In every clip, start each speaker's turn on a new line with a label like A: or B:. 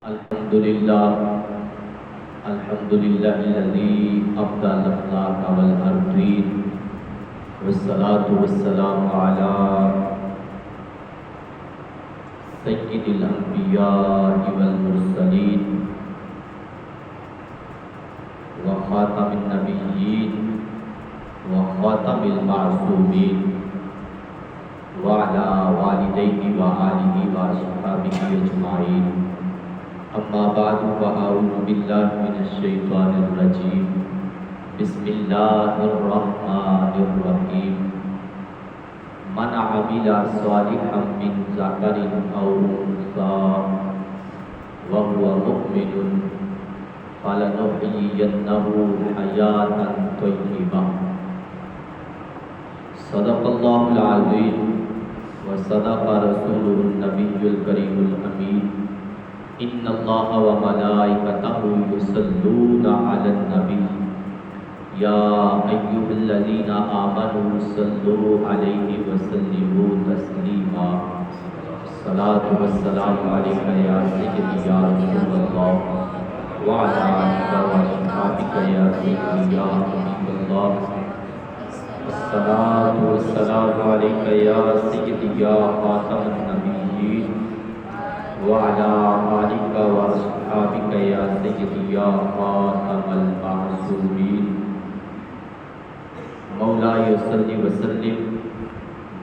A: الحمد لله الذي أبدى الأخلاق والأرضين والصلاة والسلام على سيد الأنبياء والمرسلين وخاتم النبيين وخاتم المعصومين وعلى والديه وآله وأصحابه أجمعين. أما بعد فأعوذ بالله من الشيطان الرجيم. بسم الله الرحمن الرحيم. من عمل صالحا من ذكر أو أنثى وهو مؤمن فلنحيينه حياة طيبة. صدق الله العظيم وصدق رسوله النبي الكريم الأمين. إن الله وملائكته يصلون على النبي يا أيها الذين آمنوا صلوا عليه وسلموا تسليما. الصلاة والسلام عليك يا سيدي يا رسول الله وعلى آلك وأصحابك يا سيدي يا حبيب الله. الصلاة والسلام عليك يا سيدي يا خاتم النبيين وعلى آلك وأصحابك يا سيدي يا خاتم المعصومين. مولاي صل وسلم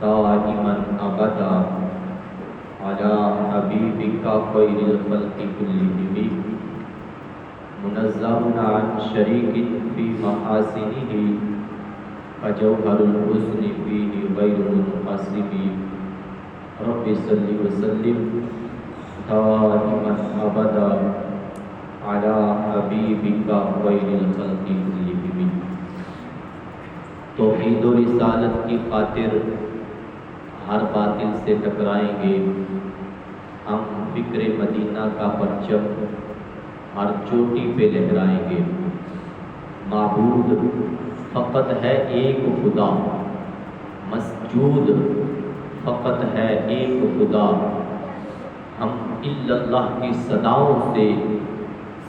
A: دائما أبدا على حبيبك خير الخلق كلهم منزه عن شريك في محاسنه فجوهر الحسن فيه غير منقسم. رب صل وسلم دائما ابدا على حبیبک خیر الخلق کلہم. توحید و رسالت کی خاطر ہر باطل سے ٹکرائیں گے. ہم فکر مدینہ کا پرچم ہر چوٹی پہ لہرائیں گے. معبود فقط ہے ایک خدا، مسجود فقط ہے ایک خدا. ہم الا اللہ کی صداؤں سے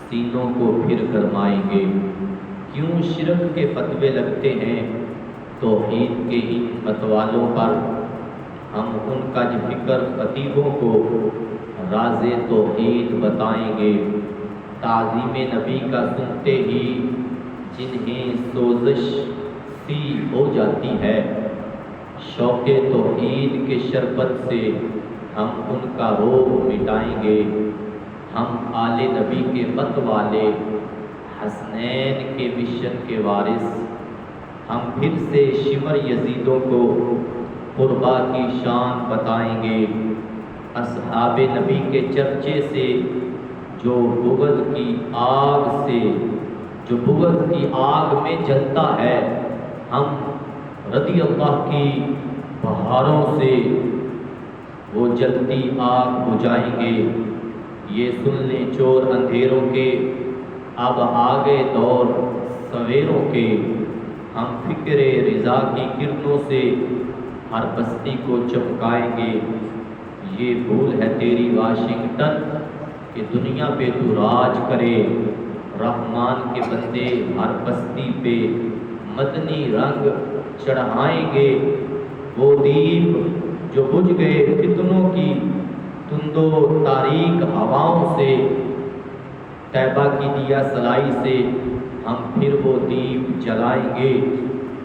A: سینوں کو پھر گرمائیں گے. کیوں شرک کے فتوے لگتے ہیں توحید کے ان متوالوں پر؟ ہم ان کا فکر خطیبوں کو راز توحید بتائیں گے. تعظیم نبی کا سنتے ہی جنہیں سوزش سی ہو جاتی ہے، شوق توحید کے شربت سے ہم ان کا روح مٹائیں گے. ہم آل نبی کے مت والے حسنین کے مشن کے وارث، ہم پھر سے شمر یزیدوں کو قربا کی شان بتائیں گے. اصحاب نبی کے چرچے سے جو بغض کی آگ میں جلتا ہے، ہم رضی اللہ کی بہاروں سے وہ جلتی آگ بجھائیں گے. یہ سن لیں چور اندھیروں کے، اب آگے دور سویروں کے. ہم فکر رضا کی کرنوں سے ہر بستی کو چمکائیں گے. یہ بھول ہے تیری واشنگٹن کہ دنیا پہ تو راج کرے. رحمان کے بندے ہر بستی پہ مدنی رنگ چڑھائیں گے. وہ دیپ جو بجھ گئے فتنوں کی تند و تاریک ہواؤں سے، طیبہ کی دیا سلائی سے ہم پھر وہ دیپ جلائیں گے.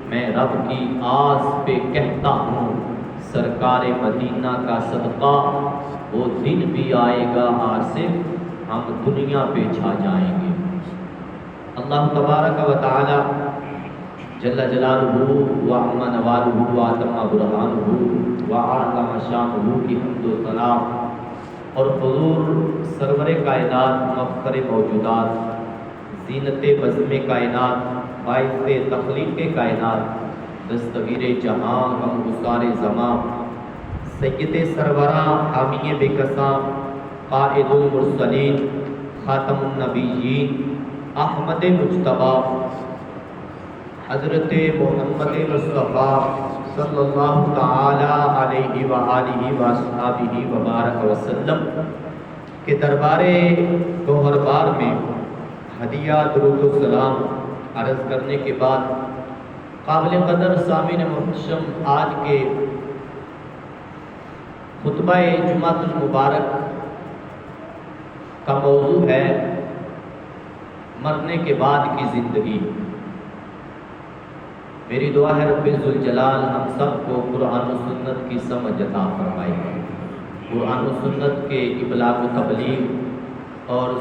A: میں رب کی آس پہ کہتا ہوں سرکار مدینہ کا صدقہ، وہ دن بھی آئے گا آصف، ہم دنیا پہ چھا جائیں گے. اللہ تبارک و تعالی جل جلالہ و عم نوالہ و اتم برہانہ و اعظم شانہ کی حمد و ثنا اور حضور سرور کائنات مفخر موجودات زینت بزم کائنات باعث تخلیق کائنات دستگیر جہاں غمگسار زماں سید سروراں حامی بے کساں قائد المرسلین خاتم النبیین احمد مجتبیٰ حضرت محمد مصطفیٰ صلی اللہ تعالی علیہ وآلہ وصحبہ وبارک وسلم کہ دربار گوہر بار میں ہدیہ درود و سلام عرض کرنے کے بعد قابل قدر سامعین محترم آج کے خطبہ جمعہ المبارک کا موضوع ہے مرنے کے بعد کی زندگی۔ میری دعا ہے رب ذوالجلال ہم سب کو قرآن و سنت کی سمجھ عطا فرمائے، قرآن و سنت کے ابلاغ و تبلیغ اور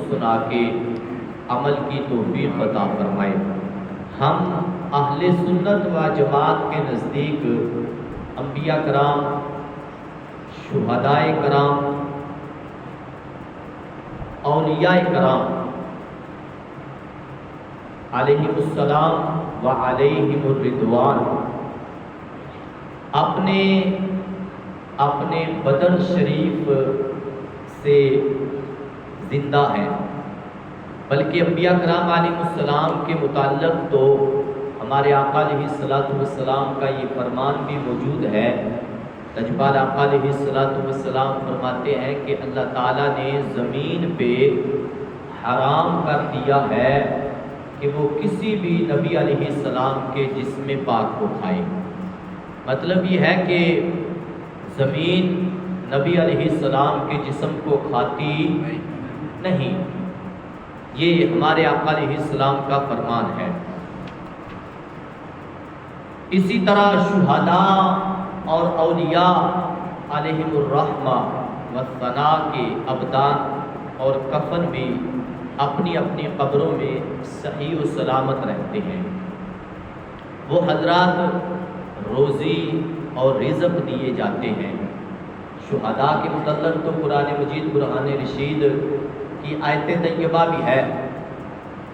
A: سنا کے عمل کی توفیق عطا فرمائے۔ ہم اہل سنت و جماعت کے نزدیک انبیاء کرام، شہدائے کرام، اولیاء کرام علیہم السلام و علیہم الرضوان اپنے بدن شریف سے زندہ ہیں، بلکہ انبیاء کرام علیہ السلام کے متعلق تو ہمارے آقا علیہ السلام کا یہ فرمان بھی موجود ہے۔ تجبال آقا علیہ السلام فرماتے ہیں کہ اللہ تعالیٰ نے زمین پہ حرام کر دیا ہے کہ وہ کسی بھی نبی علیہ السلام کے جسم پاک کو کھائے۔ مطلب یہ ہے کہ زمین نبی علیہ السلام کے جسم کو کھاتی نہیں، یہ ہمارے آقا علیہ السلام کا فرمان ہے۔ اسی طرح شہداء اور اولیاء علیہم الرحمہ والثناء کے ابدان اور کفن بھی اپنی اپنی قبروں میں صحیح و سلامت رہتے ہیں۔ وہ حضرات روزی اور رزق دیے جاتے ہیں۔ شہداء کے متعلق تو قرآن مجید برہان رشید کی آیت طیبہ بھی ہے،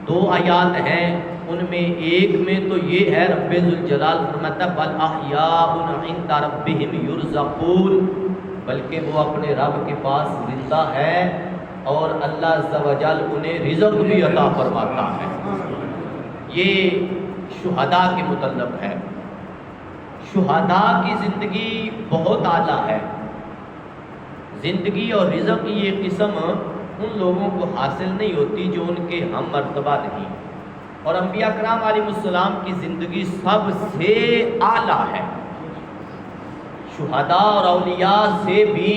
A: 2 آیات ہیں، ان میں ایک میں تو یہ ہے رب ذوالجلال فرماتا بل احیاء عند ربہم یرزقون، بلکہ وہ اپنے رب کے پاس زندہ ہے اور اللہ عز و جل انہیں رزق بھی عطا فرماتا ہے۔ یہ شہداء کے متعلق ہے۔ شہداء کی زندگی بہت اعلیٰ ہے۔ زندگی اور رزق کی یہ قسم ان لوگوں کو حاصل نہیں ہوتی جو ان کے ہم مرتبہ نہیں، اور انبیاء کرام علیہ السلام کی زندگی سب سے اعلیٰ ہے۔ شہداء اور اولیاء سے بھی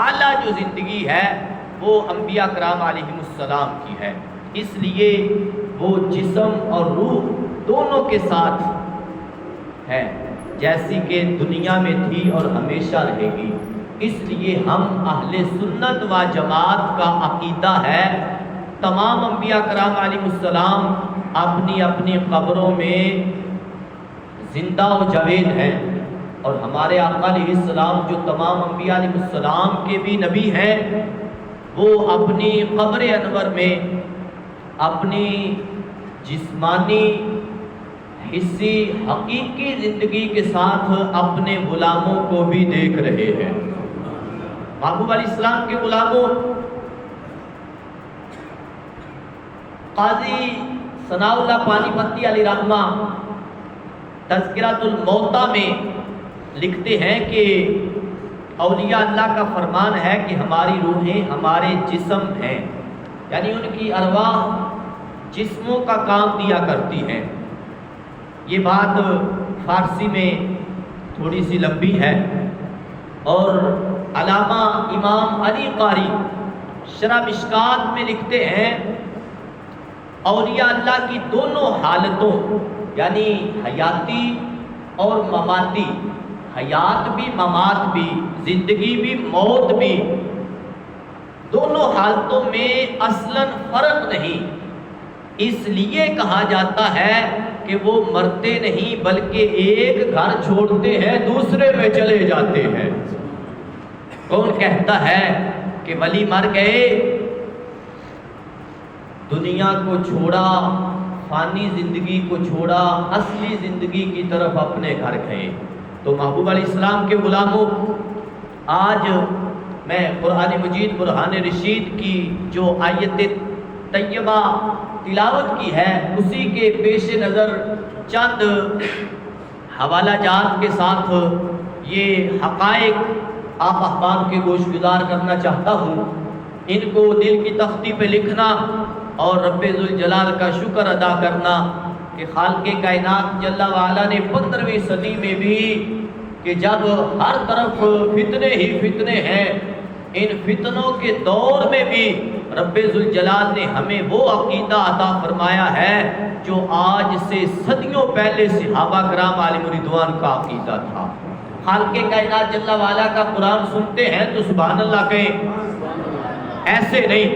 A: اعلیٰ جو زندگی ہے وہ انبیاء کرام علیہ السلام کی ہے، اس لیے وہ جسم اور روح دونوں کے ساتھ ہے، جیسی کہ دنیا میں تھی اور ہمیشہ رہے گی۔ اس لیے ہم اہل سنت و جماعت کا عقیدہ ہے تمام انبیاء کرام علیہ السلام اپنی اپنی قبروں میں زندہ و جاوید ہیں، اور ہمارے آقا علیہ السلام جو تمام انبیاء علیہ السلام کے بھی نبی ہیں، وہ اپنی قبر انور میں اپنی جسمانی حصی حقیقی زندگی کے ساتھ اپنے غلاموں کو بھی دیکھ رہے ہیں۔ محبوب علیہ السلام کے غلاموں، قاضی ثناء اللہ پانی پتی علیہ رحمہ تذکرۃ الموتیٰ میں لکھتے ہیں کہ اولیاء اللہ کا فرمان ہے کہ ہماری روحیں ہمارے جسم ہیں، یعنی ان کی ارواح جسموں کا کام دیا کرتی ہیں۔ یہ بات فارسی میں تھوڑی سی لمبی ہے، اور علامہ امام علی قاری شرح مشکات میں لکھتے ہیں اولیاء اللہ کی دونوں حالتوں، یعنی حیاتی اور مماتی، حیات بھی ممات بھی، زندگی بھی موت بھی، دونوں حالتوں میں اصلاً فرق نہیں۔ اس لیے کہا جاتا ہے کہ وہ مرتے نہیں بلکہ ایک گھر چھوڑتے ہیں دوسرے میں چلے جاتے ہیں۔ کون کہتا ہے کہ ولی مر گئے، دنیا کو چھوڑا، فانی زندگی کو چھوڑا، اصلی زندگی کی طرف اپنے گھر گئے؟ تو محبوب علیہ السلام کے غلاموں، آج میں قرآن مجید برہان رشید کی جو آیت طیبہ تلاوت کی ہے اسی کے پیش نظر چند حوالہ جات کے ساتھ یہ حقائق آپ احباب کے گوش گزار کرنا چاہتا ہوں ان کو دل کی تختی پہ لکھنا اور رب ذوالجلال کا شکر ادا کرنا کہ خالق کائنات جل وعلا نے 15ویں صدی میں بھی کہ جب ہر طرف فتنے ہی فتنے ہیں، ان فتنوں کے دور میں بھی رب ذوالجلال نے ہمیں وہ عقیدہ عطا فرمایا ہے جو آج سے صدیوں پہلے صحابہ کرام علیہم رضوان کا عقیدہ تھا۔ خالق کائنات جل وعلا کا قرآن سنتے ہیں تو سبحان اللہ کہیں، ایسے نہیں۔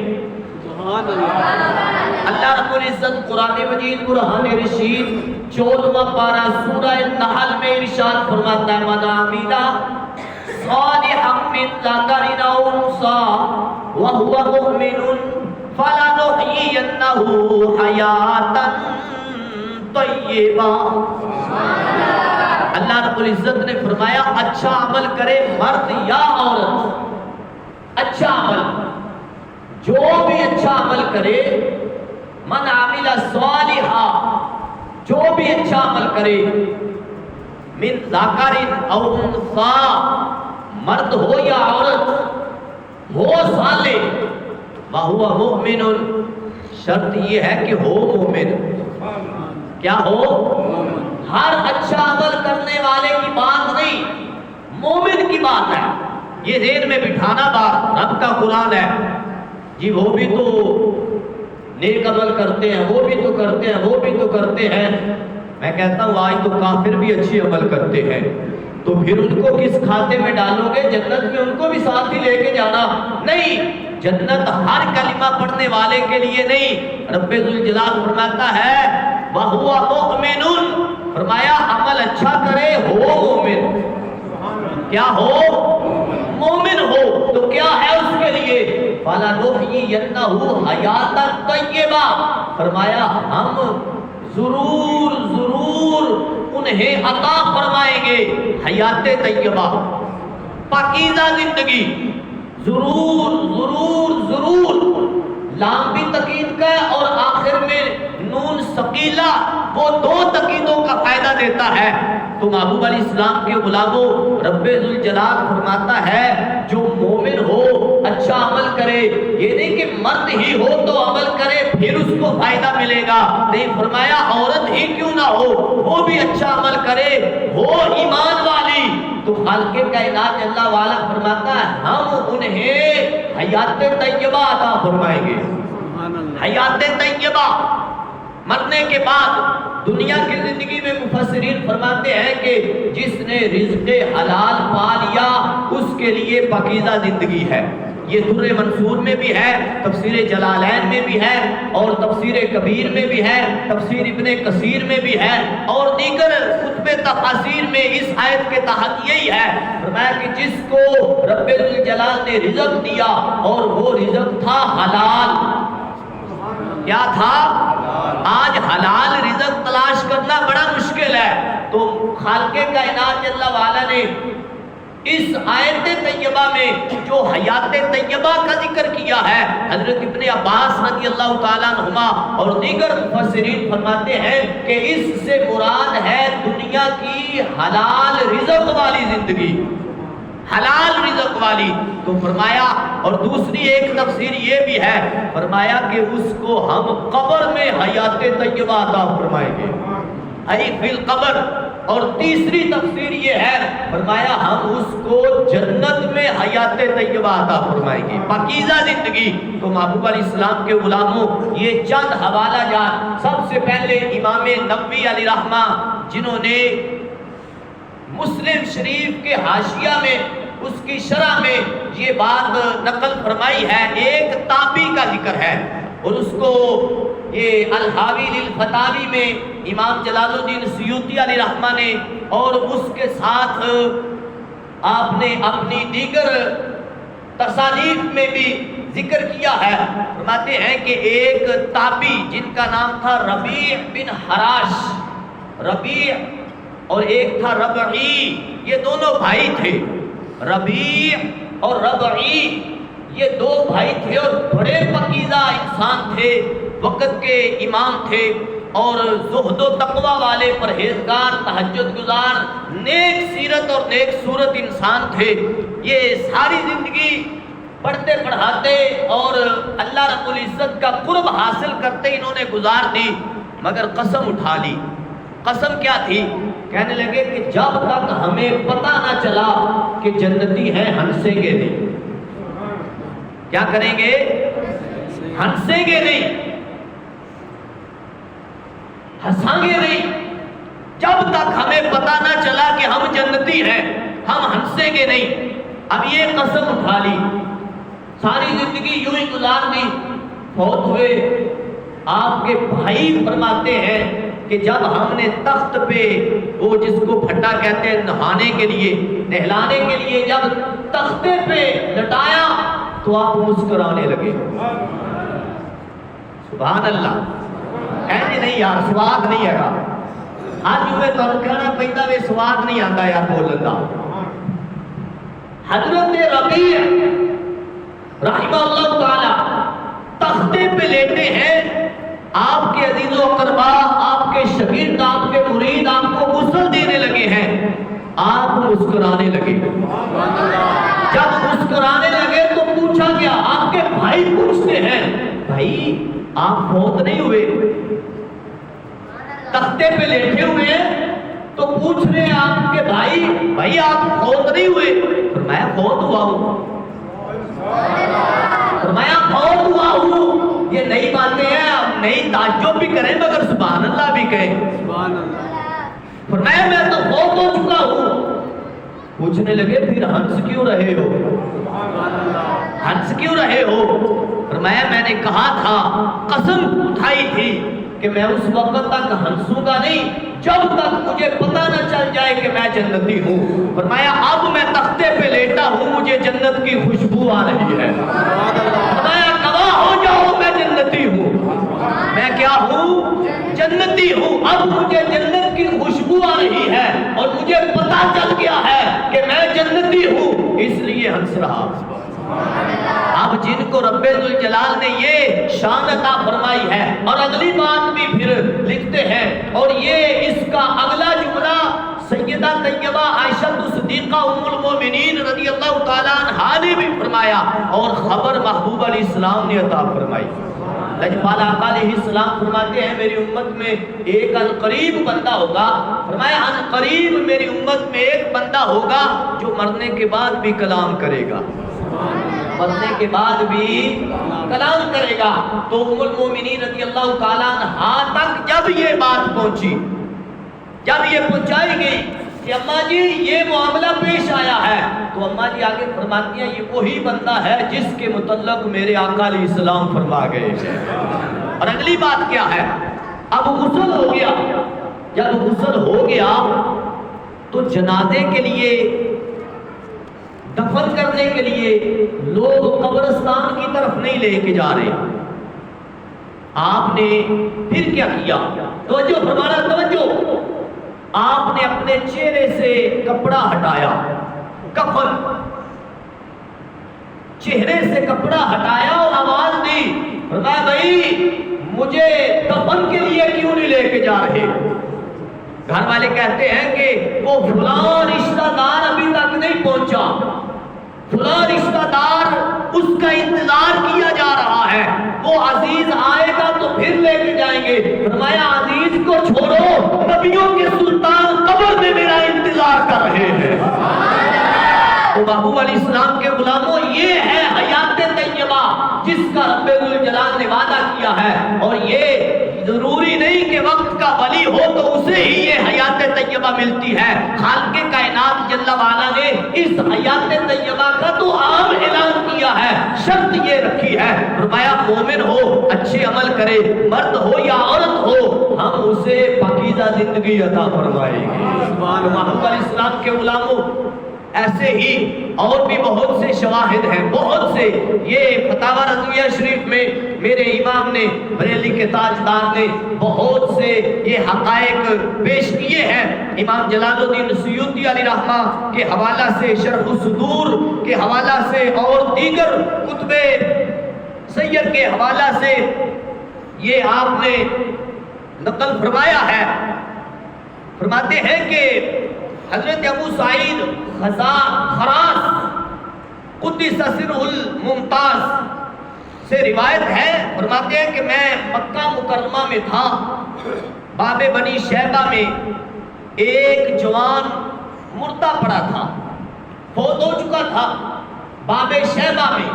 A: اللہ رب العزت قرآن مجید برہان رشید 14واں پارہ سورہ نحل میں ارشاد فرماتا ہے من عمل صالحا من ذکر او انثى وهو مؤمن فلنحيينه حیاة طیبہ۔ اللہ رب العزت نے فرمایا اچھا عمل کرے مرد یا عورت، اچھا عمل، جو بھی اچھا عمل کرے، من عمل صالحا، جو بھی اچھا عمل کرے، من ذکر او انثى، مرد ہو یا عورت ہو صالح، وہو مؤمن، شرط یہ ہے کہ ہو مومن۔ کیا ہو؟ ہر اچھا عمل کرنے والے کی بات نہیں، مومن کی بات ہے۔ یہ ذہن میں بٹھانا بات رب کا قرآن ہے۔ جی وہ بھی تو نیک عمل کرتے ہیں، وہ بھی تو کرتے ہیں، وہ بھی تو کرتے ہیں۔ میں کہتا ہوں آج تو کافر بھی اچھے عمل کرتے ہیں، تو پھر ان کو کس کھاتے میں ڈالو گے؟ جنت میں ان کو بھی ساتھ ہی لے کے جانا نہیں۔ جنت ہر کلمہ پڑھنے والے کے لیے نہیں۔ رب ذوالجلال فرماتا ہے وَهُوَ مُؤْمِنٌ، فرمایا عمل اچھا کرے ہو مومن۔ کیا ہو؟ مومن ہو تو کیا ہے اس کے لیے؟ فَلَنُحْيِيَنَّهُ حَيَاةً طَيِّبَةً، فرمایا ہم ضرور انہیں عطا فرمائیں گے حیات طیبہ، پاکیزہ زندگی۔ ضرور لام بھی تقید کا ہے اور آخر میں نون ثقیلہ، وہ دو تقیدوں کا فائدہ دیتا ہے۔ تو محبوب علیہ السلام کے غلاموں، رب ذوالجلال فرماتا ہے جو مومن ہو اچھا عمل کرے، یہ نہیں کہ مرد ہی ہو تو عمل کرے پھر اس کو فائدہ ملے گا، نہیں، فرمایا عورت ہی کیوں نہ ہو وہ بھی اچھا عمل کرے، ہو ایمان والی، تو خالق کائنات جل وعلا فرماتا ہے ہم انہیں حیات طیبہ عطا فرمائیں گے۔ حیات طیبہ، مرنے کے بعد دنیا کی زندگی میں مفسرین فرماتے ہیں کہ جس نے رزق حلال پا لیا اس کے لیے پاکیزہ زندگی ہے۔ یہ در منصور میں بھی ہے، تفسیر جلالین میں بھی ہے، اور تفسیر کبیر میں بھی ہے، تفسیر ابن کثیر میں بھی ہے، اور دیگر کتب تفاسیر میں اس آیت کے تحت یہی ہے۔ فرمایا کہ جس کو رب ذوالجلال نے رزق دیا اور وہ رزق تھا حلال۔ کیا تھا؟ آج حلال رزق تلاش کرنا بڑا مشکل ہے، تو خالق کائنات جل وعلا نے اس آیت طیبہ میں جو حیات طیبہ کا ذکر کیا ہے، حضرت ابن عباس رضی اللہ تعالیٰ عنہما اور دیگر مفسرین فرماتے ہیں کہ اس سے مراد ہے دنیا کی حلال رزق والی زندگی، حلال رزق والی۔ تو فرمایا، اور دوسری ایک تفسیر یہ بھی ہے، فرمایا کہ اس کو ہم قبر میں حیات طیبہ عطا فرمائیں گے، ای فی القبر۔ اور تیسری تفسیر یہ ہے، فرمایا ہم اس کو جنت میں حیات طیبہ عطا فرمائیں گے، پاکیزہ زندگی۔ تو محبوب علیہ السلام کے غلاموں، یہ چند حوالہ جات۔ سب سے پہلے امام نبوی علیہ رحمہ، جنہوں نے مسلم شریف کے حاشیہ میں اس کی شرح میں یہ بات نقل فرمائی ہے، ایک تابعی کا ذکر ہے، اور اس کو یہ الحاوی للفتاوی میں امام جلال الدین سیوطی علیہ رحمہ نے، اور اس کے ساتھ آپ نے اپنی دیگر تصانیف میں بھی ذکر کیا ہے۔ فرماتے ہیں کہ ایک تابعی جن کا نام تھا ربیع بن حراش، ربیع اور ایک تھا ربعی، یہ دونوں بھائی تھے، ربیع اور ربعی، یہ دو بھائی تھے اور بڑے پاکیزہ انسان تھے، وقت کے امام تھے، اور زہد و تقوی والے، پرہیزگار، تہجد گزار، نیک سیرت اور نیک صورت انسان تھے۔ یہ ساری زندگی پڑھتے پڑھاتے اور اللہ رب العزت کا قرب حاصل کرتے انہوں نے گزار دی، مگر قسم اٹھا لی۔ قسم کیا تھی؟ کہنے لگے کہ جب تک ہمیں پتہ نہ چلا کہ جنتی ہیں ہنسیں گے نہیں۔ کیا کریں گے؟ ہنسیں گے نہیں، ہنسیں گے نہیں۔ جب تک ہمیں پتہ نہ چلا کہ ہم جنتی ہیں ہم ہنسیں گے نہیں۔ اب یہ قسم اٹھا لی، ساری زندگی یوں ہی گزار دی۔ فوت ہوئے، آپ کے بھائی فرماتے ہیں کہ جب ہم نے تخت پہ وہ جس کو پھٹا کہتے ہیں نہانے کے لیے، نہلانے کے لیے جب تختے پہ لٹایا تو آپ مسکرانے لگے۔ سبحان اللہ۔ ایسے نہیں یار، سواد نہیں ہے گا آج میں تو کہنا پہنتا میں سواد نہیں آتا یار بولن دا۔ حضرت ربیع رحمہ اللہ تعالی تختے پہ لیٹے ہیں، آپ کے عزیز و اقربا، آپ کے شاگرد، آپ کے مرید آپ کو غسل دینے لگے ہیں، آپ مسکرانے لگے۔ جب مسکرانے لگے تو پوچھا گیا، آپ کے بھائی پوچھتے ہیں بھائی آپ فوت نہیں ہوئے؟ تختے پہ لیٹے ہوئے ہیں تو پوچھ رہے ہیں آپ کے بھائی آپ فوت نہیں ہوئے؟ فرمایا فوت ہوا ہوں۔ فرمایا فوت ہوا ہوں۔ یہ نئی باتیں ہیں، آپ نئی تعجب بھی کریں مگر سبحان اللہ بھی کہیں۔ فرمایا میں تو فوت ہو چکا ہوں۔ پوچھنے لگے پھر ہنس کیوں رہے ہو؟ ہنس کیوں رہے ہو؟ فرمایا میں نے کہا تھا، قسم اٹھائی تھی کہ میں اس وقت تک ہنسوں گا نہیں جب تک مجھے پتہ نہ چل جائے کہ میں جنتی ہوں۔ فرمایا اب میں تختے پہ لیٹا ہوں، مجھے جنت کی خوشبو آ رہی ہے۔ فرمایا گواہ ہو جاؤ میں جنتی ہوں۔ میں کیا ہوں؟ جنتی ہوں۔ اب مجھے جنت کی خوشبو آ رہی ہے اور مجھے پتہ چل گیا ہے کہ میں جنتی ہوں، اس لیے ہنس رہا۔ اب جن کو رب ذوالجلال نے یہ شان عطا فرمائی ہے، اور اگلی بات بھی پھر لکھتے ہیں، اور یہ اس کا اگلا جملہ سیدہ طیبہ عائشہ صدیقہ ام المومنین رضی اللہ تعالیٰ عنہا نے بھی فرمایا، اور خبر محبوب علیہ السلام نے عطا فرمائی۔ لجپال آقا علیہ السلام فرماتے ہیں میری امت میں ایک عنقریب بندہ ہوگا، فرمایا عنقریب میری امت میں ایک بندہ ہوگا جو مرنے کے بعد بھی کلام کرے گا، مرنے کے بعد بھی کلام کرے گا۔ تو ام المومنین رضی اللہ تعالیٰ عنہا تک جب یہ بات پہنچی، جب یہ پہنچائی گئی کہ اماں جی یہ معاملہ پیش آیا ہے، تو اماں جی آگے فرماتی ہیں یہ وہی بندہ ہے جس کے متعلق میرے آقا علیہ السلام فرما گئے ہیں۔ اور اگلی بات کیا ہے؟ اب غسل ہو گیا، جب غسل ہو گیا تو جنازے کے لیے، دفن کرنے کے لیے لوگ قبرستان کی طرف نہیں لے کے جا رہے۔ آپ نے پھر کیا کیا؟ توجہ فرمانا، توجہ۔ آپ نے اپنے چہرے سے کپڑا ہٹایا، کفن، چہرے سے کپڑا ہٹایا اور آواز دی، فرمایا بھائی مجھے دفن کے لیے کیوں نہیں لے کے جا رہے؟ گھر والے کہتے ہیں کہ وہ فلاں رشتہ دار ابھی تک نہیں پہنچا، فلاں رشتہ دار اس کا انتظار کیا جا رہا ہے، وہ عزیز آئے گا تو پھر لے کے جائیں گے۔ فرمایا عزیز کو چھوڑو، نبیوں کے سلطان قبر میں میرا انتظار کر رہے ہیں۔ تو محبوب علیہ السلام کے غلاموں، یہ ہے حیات طیبہ جس کا رب ذوالجلال نے وعدہ کیا ہے، اور یہ ضروری نہیں کہ وقت کا ولی ہو تو اسے ہی یہ حیات طیبہ ملتی ہے۔ خالق کائنات جل وعلا نے اس حیات طیبہ کا تو عام اعلان کیا ہے، شرط یہ رکھی ہے، فرمایا مومن ہو، اچھے عمل کرے، مرد ہو یا عورت ہو، ہم اسے پاکیزہ زندگی عطا فرمائیں گے۔ محبوب علیہ السلام کے غلاموں، ایسے ہی اور بھی بہت سے شواہد ہیں، بہت سے۔ یہ فتاوی رضویہ شریف میں میرے امام نے، بریلی کے تاجدار نے بہت سے یہ حقائق پیش کیے ہیں۔ امام جلال الدین سیوطی علیہ رحمہ کے حوالہ سے، شرح الصدور کے حوالہ سے، اور دیگر کتب سیر کے حوالہ سے یہ آپ نے نقل فرمایا ہے۔ فرماتے ہیں کہ حضرت ابو سعید خراس قدس سرہ الممتاز سے روایت ہے، فرماتے ہیں کہ میں مکہ مکرمہ میں تھا، باب بنی شیبہ میں ایک جوان مردہ پڑا تھا، فوت ہو چکا تھا باب شیبہ میں۔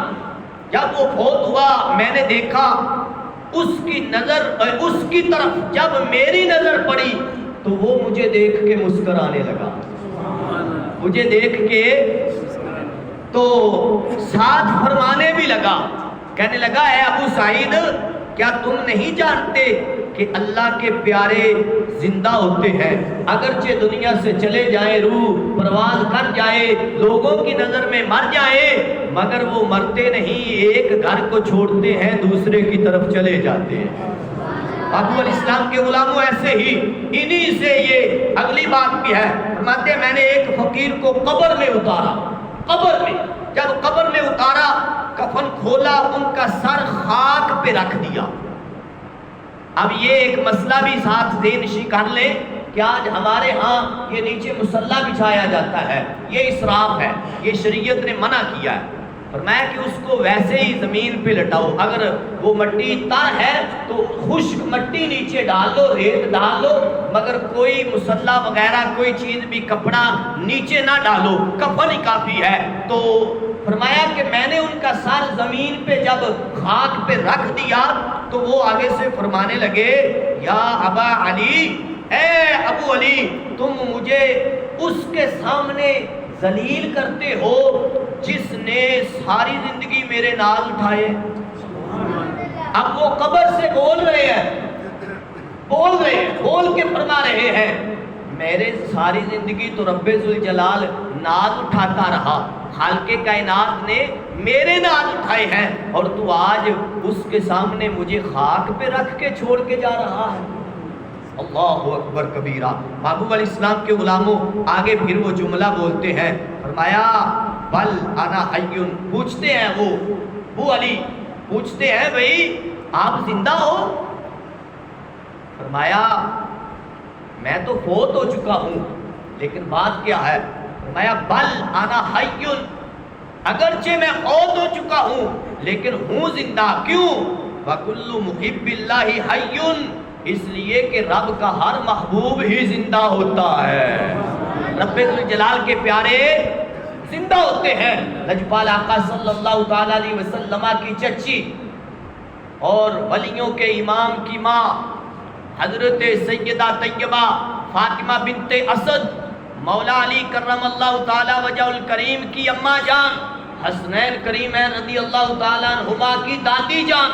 A: جب وہ فوت ہوا میں نے دیکھا اس کی نظر اس کی طرف جب میری نظر پڑی تو وہ مجھے دیکھ کے مسکرانے لگا، مجھے دیکھ کے تو ساتھ فرمانے بھی لگا، کہنے لگا اے ابو سعید کیا تم نہیں جانتے کہ اللہ کے پیارے زندہ ہوتے ہیں، اگرچہ دنیا سے چلے جائیں، روح پرواز کر جائے، لوگوں کی نظر میں مر جائیں، مگر وہ مرتے نہیں، ایک گھر کو چھوڑتے ہیں دوسرے کی طرف چلے جاتے ہیں۔ ابو علیہ السلام کے غلاموں ایسے ہی انہی سے یہ اگلی بات بھی ہے، فرماتے ہیں میں نے ایک فقیر کو قبر میں اتارا، قبر میں جب قبر میں اتارا کفن کھولا، ان کا سر خاک پہ رکھ دیا۔ اب یہ ایک مسئلہ بھی ساتھ ذہن نشی کر لیں کہ آج ہمارے ہاں یہ نیچے مصلی بچھایا جاتا ہے، یہ اسراف ہے، یہ شریعت نے منع کیا ہے، فرمایا کہ اس کو ویسے ہی زمین پہ لٹاؤ، اگر وہ مٹی تر ہے تو خشک مٹی نیچے ڈال دو، ریت ڈال دو، مگر کوئی مصلی وغیرہ کوئی چیز بھی کپڑا نیچے نہ ڈالو، کفن ہی کافی ہے۔ تو فرمایا کہ میں نے ان کا سر زمین پہ جب خاک پہ رکھ دیا تو وہ آگے سے فرمانے لگے یا ابا علی، اے ابو علی تم مجھے اس کے سامنے ذلیل کرتے ہو جس نے ساری زندگی میرے ناز اٹھائے۔ اب وہ قبر سے بول رہے ہیں، بول کے فرما رہے ہیں میرے ساری زندگی تو رب ذوالجلال ناز اٹھاتا رہا، خالق کائنات نے میرے ناز اٹھائے ہیں، اور تو آج اس کے سامنے مجھے خاک پہ رکھ کے چھوڑ کے جا رہا ہے۔ اللہ اکبر کبیرہ۔ محبوب علیہ السلام کے غلاموں آگے پھر وہ جملہ بولتے ہیں، فرمایا بل انا حی، پوچھتے ہیں وہ ابو علی پوچھتے ہیں بھئی آپ زندہ ہو؟ فرمایا میں تو فوت ہو چکا ہوں، لیکن بات کیا ہے؟ فرمایا بل انا حی، اگرچہ میں فوت ہو چکا ہوں لیکن ہوں زندہ، کیوں؟ وَكُلُّ مُحِبِّ اللَّهِ حَيٌّ، اس لیے کہ رب کا ہر محبوب ہی زندہ ہوتا ہے، رب ذوالجلال کے پیارے زندہ ہوتے ہیں۔ لجپال آقا صلی اللہ تعالیٰ علیہ وسلم کی چچی اور ولیوں کے امام کی ماں حضرت سیدہ طیبہ فاطمہ بنت اسد، مولا علی کرم اللہ تعالیٰ وجہ الکریم کی اماں جان، حسنین کریمین رضی اللہ تعالیٰ عنہما کی دادی جان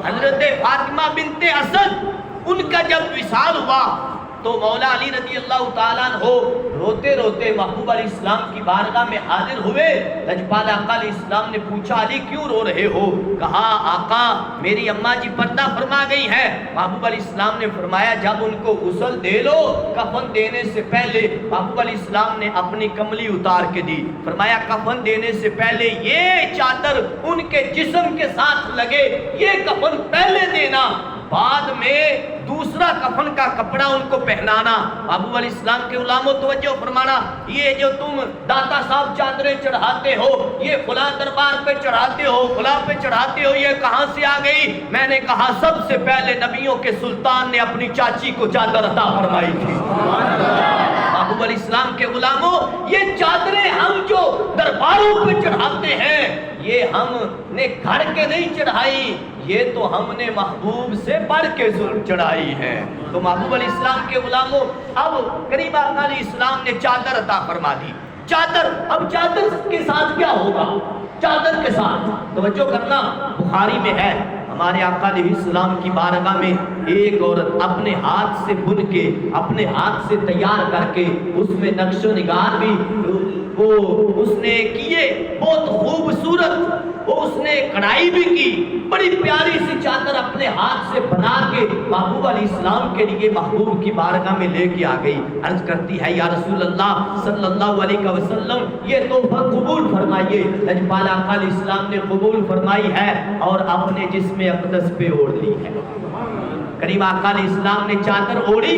A: حضرت فاطمہ بنت اسد، ان کا جب وصال ہوا تو مولا علی رضی اللہ تعالیٰ عنہ روتے روتے محبوب علیہ السلام کی بارگاہ میں حاضر ہوئے۔ لجپال آقا علیہ السلام نے پوچھا علی کیوں رو رہے ہو؟ کہا آقا میری اماں جی پردہ فرما گئی ہیں۔ محبوب علیہ السلام نے فرمایا جب ان کو غسل دے لو، کفن دینے سے پہلے محبوب علیہ السلام نے اپنی کملی اتار کے دی، فرمایا کفن دینے سے پہلے یہ چادر ان کے جسم کے ساتھ لگے، یہ کفن پہلے دینا، بعد میں دوسرا کفن کا کپڑا ان کو پہنانا۔ محبوب علیہ السلام کے غلاموں توجہ فرمانا، یہ جو تم داتا صاحب چادریں چڑھاتے ہو، یہ فلاں دربار پہ چڑھاتے ہو، فلاں پہ چڑھاتے ہو، یہ کہاں سے آ گئی؟ میں نے کہا سب سے پہلے نبیوں کے سلطان نے اپنی چاچی کو چادر عطا فرمائی تھی۔ محبوب علیہ السلام کے غلاموں یہ چادریں ہم جو درباروں پہ چڑھاتے ہیں یہ ہم نے گھڑ کے نہیں چڑھائی، یہ تو ہم نے محبوب سے بڑھ کے چڑھائی ہے۔ تو محبوب علیہ السلام کے غلاموں اب کریم آقا علیہ السلام نے چادر عطا فرما دی۔ چادر، اب چادر کے ساتھ کیا ہوگا؟ چادر کے ساتھ توجہ کرنا، بخاری میں ہے ہمارے آقا علیہ السلام کی بارگاہ میں ایک عورت اپنے ہاتھ سے بن کے، اپنے ہاتھ سے تیار کر کے، اس میں نقش و نگار بھی وہ اس نے کیے، بہت خوبصورت وہ اس نے کڑھائی بھی کی، بڑی پیاری سی چادر اپنے ہاتھ سے بنا کے محبوب علیہ السلام کے لیے محبوب کی بارگاہ میں لے کے آ گئی۔ عرض کرتی ہے یا رسول اللہ صلی اللہ علیہ وسلم یہ تحفہ قبول فرمائیے۔ لجپال آقا علیہ السلام نے قبول فرمائی ہے اور اپنے جسم اقدس پہ اوڑھ لی ہے۔ کریم آقا علیہ السلام نے چادر اوڑھی،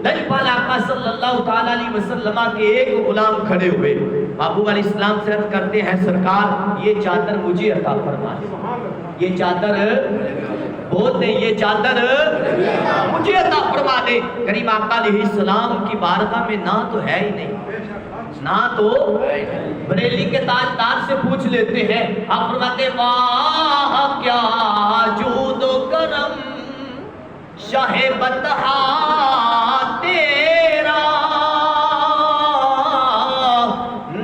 A: لجپال آقا صلی اللہ تعالیٰ علیہ وسلم کے ایک غلام کھڑے ہوئے، محبوب علیہ السلام سے عرض کرتے ہیں سرکار یہ چادر مجھے عطا فرما دے، یہ چادر بولتے ہیں یہ چادر مجھے عطا فرما دے۔ کریم آقا علیہ السلام کی بارگاہ میں نہ تو ہے ہی نہیں، نہ تو بریلی کے تاجدار سے پوچھ لیتے ہیں، آپ فرماتے واہ کیا جود و کرم شاہ بطحا تیرا،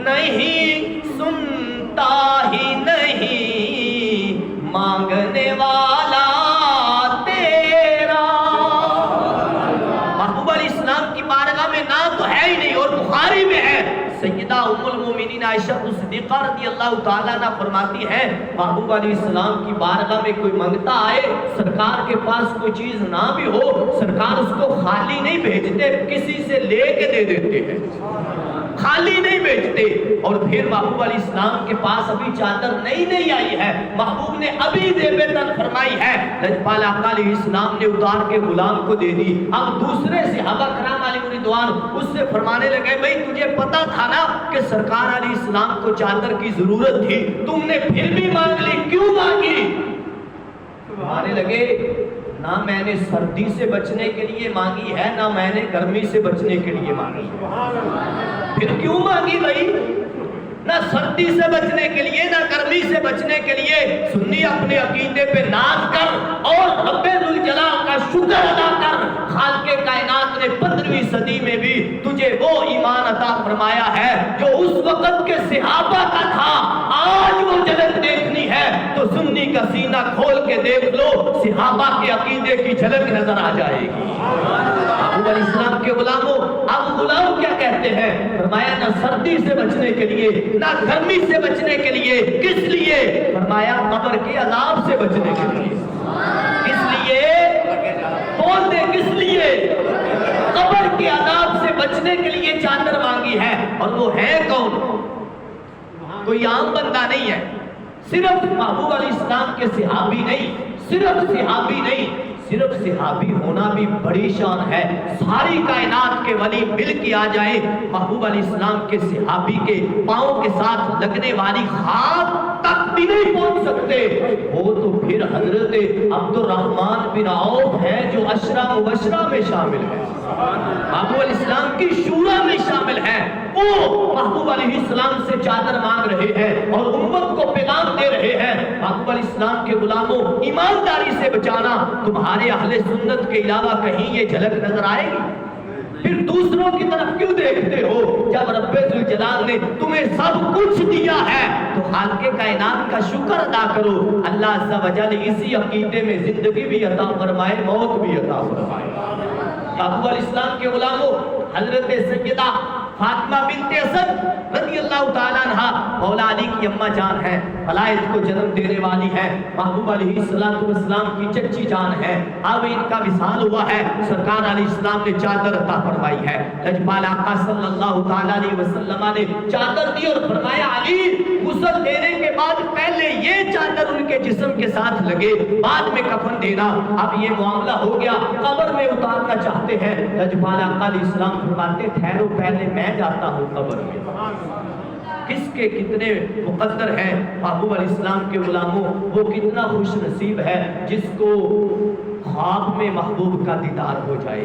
A: نہیں سنتا ہی نہیں مانگنے والا تیرا۔ محبوب علیہ السلام کی بارگاہ میں نہ تو ہے ہی نہیں، اور بخاری میں ہے سیدہ ام المومنین عائشہ صدیقہ رضی اللہ تعالیٰ عنہ فرماتی ہے محبوب علیہ السلام کی بارگاہ میں کوئی منگتا آئے، سرکار کے پاس کوئی چیز نہ بھی ہو، سرکار اس کو خالی نہیں بھیجتے، کسی سے لے کے دے دیتے ہیں، خالی نہیں بیچتے۔ اور پھر محبوب علیہ السلام کے پاس ابھی چادر نہیں آئی ہے، محبوب نے ابھی زیبتن فرمائی ہے، لجپال آقا علیہ السلام نے اتار کے غلام کو دے دی۔ اب دوسرے صحابہ کرام علیہ رضوان اس سے فرمانے لگے بھئی تجھے پتا تھا نا کہ سرکار علیہ السلام کو چادر کی ضرورت تھی، تم نے پھر بھی مانگ لی، کیوں مانگی؟ فرمانے لگے نہ میں نے سردی سے بچنے کے لیے مانگی ہے، نہ میں نے گرمی سے بچنے کے لیے مانگی ہے۔ پھر کیوں مانگی بھائی؟ نہ سردی سے بچنے کے لیے نہ گرمی سے بچنے کے لیے۔ سنی اپنے عقیدے پہ ناز کر اور رب ذوالجلال کا شکر ادا کر، خالق کائنات نے 15ویں صدی میں بھی تجھے وہ ایمان عطا فرمایا ہے جو اس وقت کے صحابہ کا تھا۔ آج وہ جھلک دیکھنی ہے تو سنی کا سینہ کھول کے دیکھ لو، صحابہ کے عقیدے کی جھلک نظر آ جائے گی۔ محبوب علیہ السلام کے غلاموں، اب غلام کیا کہتے ہیں؟ فرمایا نہ سردی سے بچنے کے لیے نہ گرمی سے بچنے کے لیے، کس لیے؟ فرمایا قبر کے عذاب سے بچنے کے لیے۔ کس لیے؟ بول دے کس لیے؟ قبر کے عذاب سے بچنے کے لیے چادر مانگی ہے۔ اور وہ ہے کون؟ کوئی عام بندہ نہیں ہے، صرف محبوب علیہ السلام کے صحابی نہیں، صرف صحابی نہیں، صرف صحابی ہونا بھی بڑی شان ہے۔ ساری کائنات کے ولی مل کے آ جائیں، محبوب علیہ السلام کے صحابی کے پاؤں کے ساتھ لگنے والی خاک تک بھی نہیں پہنچ سکتے۔ وہ تو پھر حضرت عبد الرحمن بن عوف ہے جو عشرہ مبشرہ میں شامل ہے، محبوب علیہ السلام کی شورا میں شامل ہے۔ وہ محبوب علیہ السلام سے چادر مانگ رہے ہیں اور امت کو پیغام دے رہے ہیں، محبوب علیہ السلام کے غلاموں ایمانداری سے بچانا۔ تمہارے اہل سنت کے علاوہ کہیں یہ جھلک نظر آئے گی؟ پھر دوسروں کی طرف کیوں دیکھتے ہو؟ جب رب ذوالجلال نے تمہیں سب کچھ دیا ہے تو خالق کائنات کا شکر ادا کرو۔ اللہ عز و جل اسی عقیدے میں زندگی بھی عطا فرمائے، موت بھی عطا فرمائے۔ محبوب علیہ السلام کے غلاموں، حضرت سیدہ فاطمہ بنت اسد رضی اللہ تعالیٰ عنہ مولا علی کی اماں جان ہے، فلائد کو جنم دینے والی ہے، محبوب علیہ السلام کی چچی جان ہے۔ اب ان کا وصال ہوا ہے، سرکار علیہ السلام نے چادر عطا فرمائی ہے۔ لجپال آقا صلی اللہ تعالیٰ علیہ وسلم نے چادر دی اور فرمایا علی غسل دینے کے بعد پہلے یہ چادر ان کے جسم کے ساتھ لگے، بعد میں کفن دینا۔ اب یہ معاملہ ہو گیا، قبر میں اتارنا چاہتے ہیں، لجپال آقا علیہ السلام فرماتے ٹھہرو پہلے میں جاتا ہوں قبر میں۔ کس کے کتنے مقدر ہیں محبوب علیہ السلام کے غلاموں، وہ کتنا خوش نصیب ہے جس کو خواب میں محبوب کا دیدار ہو جائے،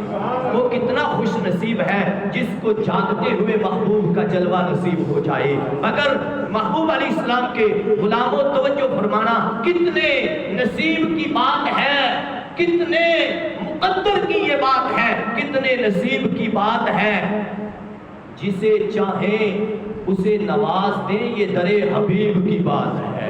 A: وہ کتنا خوش نصیب ہے جس کو جاگتے ہوئے محبوب کا جلوہ نصیب ہو جائے۔ مگر محبوب علیہ السلام کے غلاموں توجہ فرمانا، کتنے نصیب کی بات ہے، کتنے مقدر کی یہ بات ہے، کتنے نصیب کی بات ہے، جسے چاہیں اسے نواز دیں، یہ در حبیب کی بات ہے۔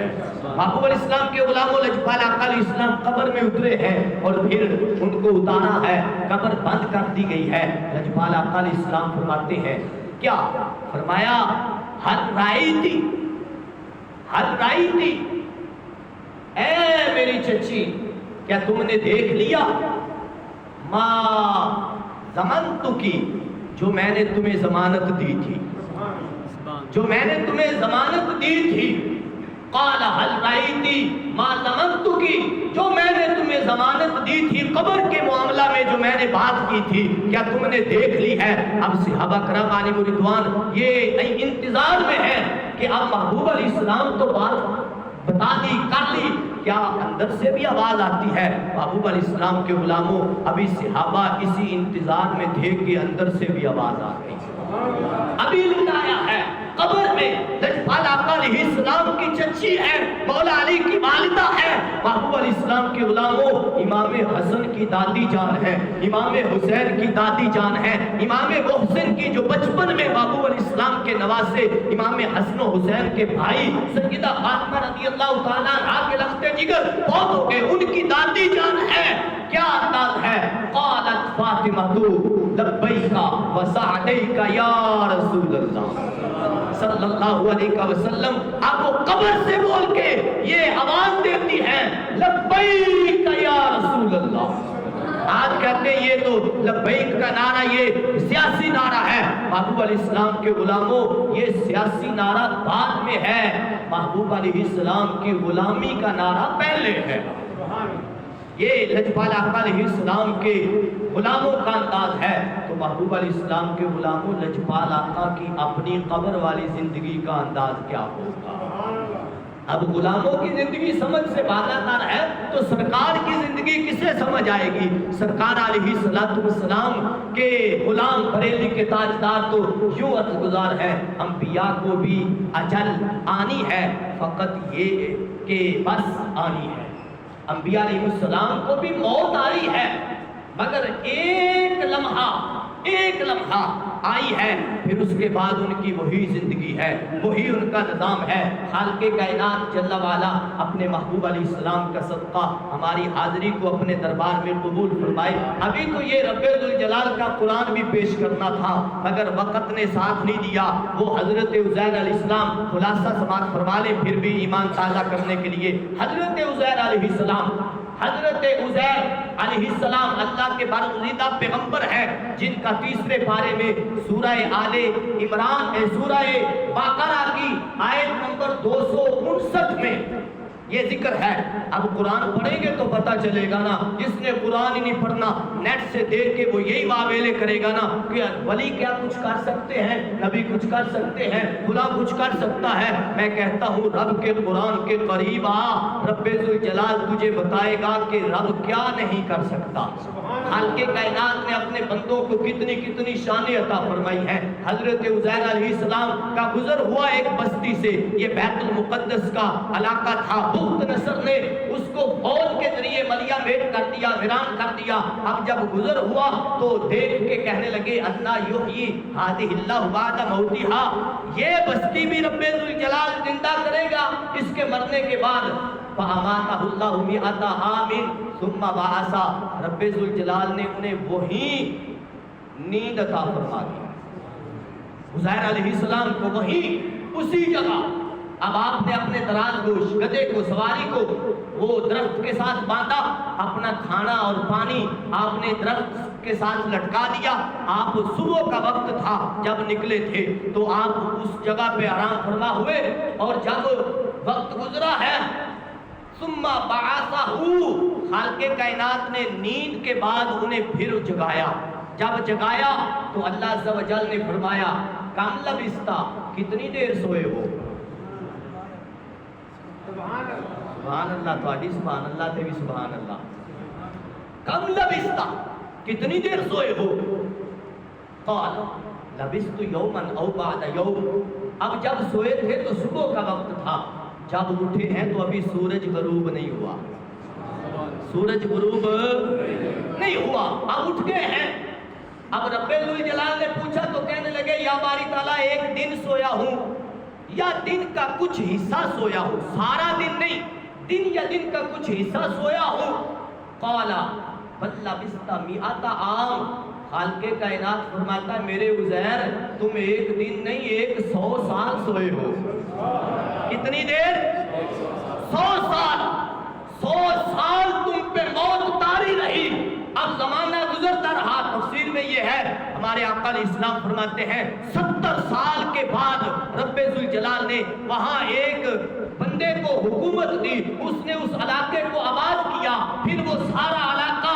A: محبوب علیہ السلام کے غلاموں، لجپال آقا علیہ السلام قبر میں اترے ہیں اور پھر ان کو اتارا ہے، قبر بند کر دی گئی ہے۔ لجپال آقا علیہ السلام فرماتے ہیں کیا؟ فرمایا حل رائی تھی اے میری چچی، کیا تم نے دیکھ لیا ما ضمنت کی، جو میں نے تمہیں ضمانت دی تھی، جو میں نے تمہیں ضمانت دی تھی۔ قال حل رأیتی ما ضمنت کی، جو میں نے تمہیں ضمانت دی تھی قبر کے معاملہ میں، جو میں میں نے بات کی تھی کیا تم نے دیکھ لی ہے؟ اب صحابہ کرام علیہم رضوان یہ انتظار میں ہے کہ اب محبوب علیہ السلام تو بات بتا دی کر لی، کیا اندر سے بھی آواز آتی ہے؟ محبوب علیہ السلام کے غلاموں ابھی صحابہ اسی انتظار میں تھے کہ اندر سے بھی آواز آ گئی، ابھی لٹایا ہے قبر میں لجپال آقا علیہ السلام کی چچی ہے، مولا علی کی والدہ ہے، محبوب علیہ السلام کے غلاموں امام حسن کی دادی جان ہے، امام حسین کی دادی جان ہے، امام محسن کی جو بچپن میں محبوب علیہ السلام کے نواسے امام حسن و حسین کے بھائی سیدہ فاطمہ رضی اللہ تعالیٰ عنہا کے لخت جگر بہت ہو گئے، ان کی دادی جان ہے، کیا انداز ہے؟ قالت فاطمہ لبیک و سعدیک یا رسول اللہ صلی اللہ علیہ وسلم، آپ کو قبر سے بول کے یہ آواز دیتی ہے لبیک یا رسول اللہ۔ آج کہتے ہیں یہ تو لبیک کا نعرہ یہ سیاسی نعرہ ہے، محبوب علیہ السلام کے غلاموں یہ سیاسی نعرہ بعد میں ہے، محبوب علیہ السلام کی غلامی کا نعرہ پہلے ہے۔ یہ لجپال آقا علیہ السلام کے غلاموں کا انداز ہے، تو محبوب علیہ السلام کے غلاموں لجپال آقا کی اپنی قبر والی زندگی کا انداز کیا ہوگا؟ اب غلاموں کی زندگی سمجھ سے بالاتر ہے تو سرکار کی زندگی کسے سمجھ آئے گی؟ سرکار علیہ السلام کے غلام بریلی کے تاجدار تو یوں گزار ہے، انبیاء کو بھی اجل آنی ہے، فقط یہ کہ بس آنی ہے، انبیاء علیہ السلام کو بھی موت آئی ہے، مگر ایک لمحہ آئی ہے، پھر اس کے بعد ان کی وہی زندگی ہے، وہی ان کا نظام ہے۔ خالق کائنات جل وعلا اپنے محبوب علیہ السلام کا صدقہ ہماری حاضری کو اپنے دربار میں قبول فرمائے۔ ابھی تو یہ رب ذوالجلال کا قرآن بھی پیش کرنا تھا مگر وقت نے ساتھ نہیں دیا، وہ حضرت عزیر علیہ السلام خلاصہ سماعت فرما لیں پھر بھی ایمان تازہ کرنے کے لیے۔ حضرت عزیر علیہ السلام اللہ کے برگزیدہ پیغمبر ہے، جن کا تیسرے پارے میں سورہ آل عمران سورہ بقرہ کی آیت نمبر 259 میں یہ ذکر ہے۔ اب قرآن پڑھیں گے تو پتہ چلے گا نا، جس نے قرآن ہی نہیں پڑھنا نیٹ سے دیکھ کے وہ یہی واویلے کرے گا نا کہ ولی کیا کچھ کر سکتے ہیں، نبی کچھ کر سکتے ہیں، خدا کچھ کر سکتا ہے۔ میں کہتا ہوں رب کے قرآن کے قریب آ، رب ذوالجلال تجھے بتائے گا کہ رب کیا نہیں کر سکتا۔ خالق کائنات نے اپنے بندوں کو کتنی کتنی شانیں عطا فرمائی ہیں۔ حضرت عزیر علیہ السلام کا گزر ہوا ایک بستی سے، یہ بیت المقدس کا علاقہ تھا، بخت نصر نے اس کو فوج کے ذریعے ملیا میٹ کر دیا، ویران کر دیا۔ اب جب گزر ہوا تو دیکھ کے کہنے لگے انا یحیی ہذہ اللہ بعد موتہا، یہ بستی بھی رب ذوالجلال زندہ کرے گا اس کے مرنے کے بعد۔ فاماتہ اللہ مئۃ عام ثم بعثا، رب ذوالجلال نے انہیں وہی نیند عطا فرما دی، عزیر علیہ السلام کو وہی اسی جگہ۔ اب آپ نے اپنے دراز گوش گدھے کو، سواری کو وہ درخت کے ساتھ باندھا، اپنا کھانا اور پانی آپ نے درخت کے ساتھ لٹکا دیا۔ آپ صبح کا وقت تھا جب نکلے تھے تو آپ اس جگہ پہ آرام فرما ہوئے، اور جب وقت گزرا ہے ثم بعثہ، خالق کائنات نے نیند کے بعد انہیں پھر جگایا۔ جب جگایا تو اللہ عز و جل نے فرمایا کم لبثتا، کتنی دیر سوئے ہو؟ سبحان اللہ، تھوڑی سبحان اللہ تے بھی سبحان اللہ۔ کم لبثتا، کتنی دیر سوئے ہو؟ قال لبثت یوما او بعد یوم، اب جب سوئے تھے تو صبح کا وقت تھا، جب اٹھے ہیں تو ابھی سورج غروب نہیں ہوا، سورج غروب نہیں ہوا، اب اٹھ گئے ہیں۔ اب رب ذوالجلال نے پوچھا تو کہنے لگے یا باری تعالیٰ ایک دن سویا ہوں یا دن کا کچھ حصہ سویا ہوں، سارا دن نہیں، دن یا دن کا کچھ حصہ سویا ہوں۔ قال بل لبثت مئۃ عام، خالق کائنات فرماتا ہے میرے عزیر تم ایک دن نہیں 100 سال سوئے ہو۔ کتنی دیر؟ 100 سال، 100 سال تم پہ موت طاری رہی، اب زمانہ گزرتا رہا۔ تفسیر میں یہ ہے، ہمارے آقا علیہ السلام فرماتے ہیں 70 سال کے بعد رب ذوالجلال نے وہاں ایک بندے کو حکومت دی، اس نے اس علاقے کو آباد کیا، پھر وہ سارا علاقہ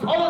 A: 100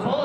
A: 100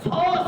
A: 100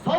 A: 100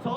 A: 100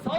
A: 100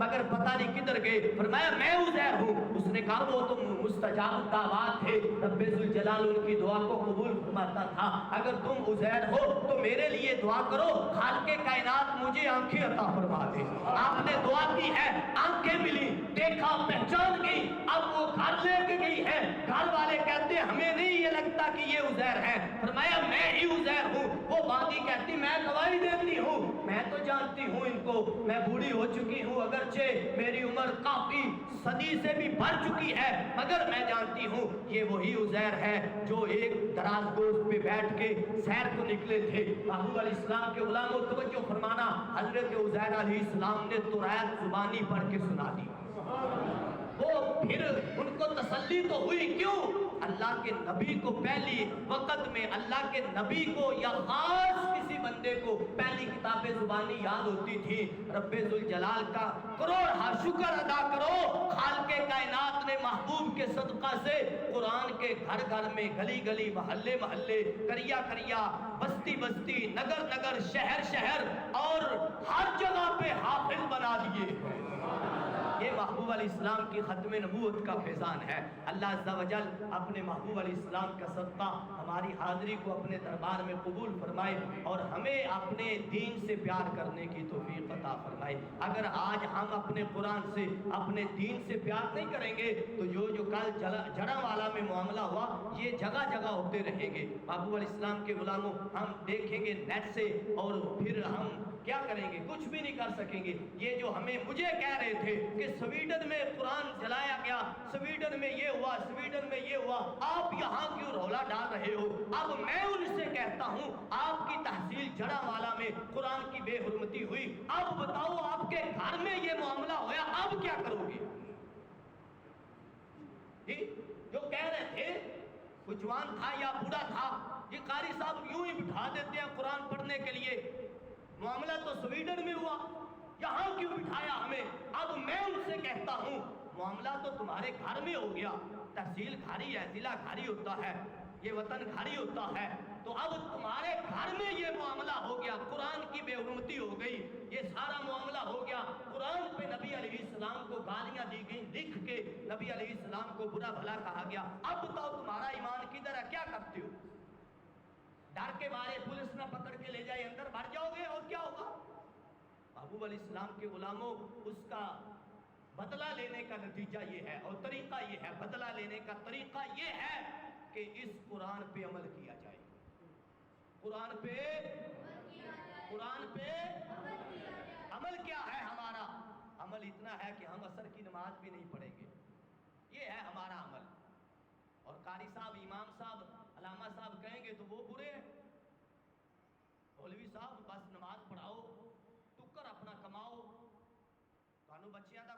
A: مگر پتہ نہیں کدھر گئے. فرمایا میں عزیر ہوں. اس نے کہا وہ تو مستجاب الدعوات تھے, رب ذوالجلال ان کی دعا کو قبول فرماتا تھا. اگر تم عزیر ہو تو میرے لیے دعا کرو, خالق کائنات مجھے آنکھیں عطا فرما دے. آپ نے دعا کی ہے, آنکھیں ملی, دیکھا, پہچان گئی. اب وہ گھر لے کے گئی ہے. گھر والے کہتے ہیں ہمیں نہیں یہ لگتا کہ یہ عزیر ہے. فرمایا میں ہی عزیر ہوں. وہ باندی کہتی میں گواہی دیتی ہوں, میں تو جانتی ہوں ان کو, میں بوڑھی ہو چکی ہوں, اگرچہ میری عمر کافی صدی سے بھی بڑھ چکی ہے, مگر میں جانتی ہوں یہ وہی عزیر ہے جو ایک دراز گوشت پہ بیٹھ کے سیر کو نکلے تھے. محبوب علیہ السلام کے غلام کو توجہ فرمانا, حضرت عزیر علیہ السلام نے تورات زبانی پڑھ کے سنا دی. وہ پھر ان کو تسلی تو ہوئی, کیوں؟ اللہ کے نبی کو پہلی وقت میں اللہ کے نبی کو یا خاص کسی بندے کو پہلی کتاب زبانی یاد ہوتی تھی. رب ذوالجلال کا کروڑ شکر ادا کرو, خالق کائنات نے محبوب کے صدقہ سے قرآن کے گھر گھر میں, گلی گلی, محلے محلے, کریا کریا, بستی بستی, نگر نگر, شہر شہر اور ہر جگہ پہ حافظ بنا دیے. یہ محبوب علیہ السلام کی ختم نبوت کا فیضان ہے. اللہ عز و جل اپنے محبوب علیہ السلام کا صدقہ ہماری حاضری کو اپنے دربار میں قبول فرمائے اور ہمیں اپنے دین سے پیار کرنے کی توفیق عطا فرمائے. اگر آج ہم اپنے قرآن سے, اپنے دین سے پیار نہیں کریں گے تو جو کل جڑا والا میں معاملہ ہوا یہ جگہ جگہ ہوتے رہیں گے. محبوب علیہ السلام کے غلاموں, ہم دیکھیں گے نیٹ سے اور پھر ہم کیا کریں گے؟ کچھ بھی نہیں کر سکیں گے. یہ جو مجھے کہہ رہے تھے کہ سویڈن میں قرآن جلایا گیا, سویڈن میں یہ ہوا, سویڈن میں یہ ہوا, آپ یہاں کیوں رولا ڈال رہے ہو؟ اب میں ان سے کہتا ہوں آپ کی تحصیل جڑا والا میں قرآن کی بے حرمتی ہوئی, اب بتاؤ آپ کے گھر میں یہ معاملہ ہویا, اب کیا کرو گے؟ جو کہہ رہے تھے وہ جوان تھا یا بوڑھا تھا, یہ قاری صاحب یوں ہی بٹھا دیتے ہیں قرآن پڑھنے کے لیے. معاملہ تو سویڈن میں ہوا, یہاں کیوں بٹھایا ہمیں؟ اب میں ان سے کہتا ہوں معاملہ تو تمہارے گھر میں ہو گیا, تحصیل گھاری ہے, ضلع گھاری ہوتا ہے, یہ وطن گھاری ہوتا ہے, تو اب تمہارے گھر میں یہ معاملہ ہو گیا, قرآن کی بے حرمتی ہو گئی, یہ سارا معاملہ ہو گیا. قرآن پہ نبی علیہ السلام کو گالیاں دی گئیں, لکھ کے نبی علیہ السلام کو برا بھلا کہا گیا. اب بتاؤ تمہارا ایمان کدھر ہے, کیا کرتے ہو؟ ڈر کے مارے پولیس نہ پکڑ کے لے جائے, اندر بھر جاؤ گے اور کیا ہوگا؟ محبوب علیہ السلام کے غلاموں, اس کا بدلہ لینے کا نتیجہ یہ ہے اور طریقہ یہ ہے, بدلہ لینے کا طریقہ یہ ہے کہ اس قرآن پہ عمل کیا جائے. قرآن پہ عمل کیا ہے ہمارا؟ عمل اتنا ہے کہ ہم عصر کی نماز بھی نہیں پڑھیں گے, یہ ہے ہمارا عمل. اور قاری صاحب, امام صاحب, علامہ صاحب کہیں گے تو وہ برے ہیں. مولوی صاحب بس نماز پڑھاؤ, ٹکر اپنا کماؤ, تانوں بچیاں دا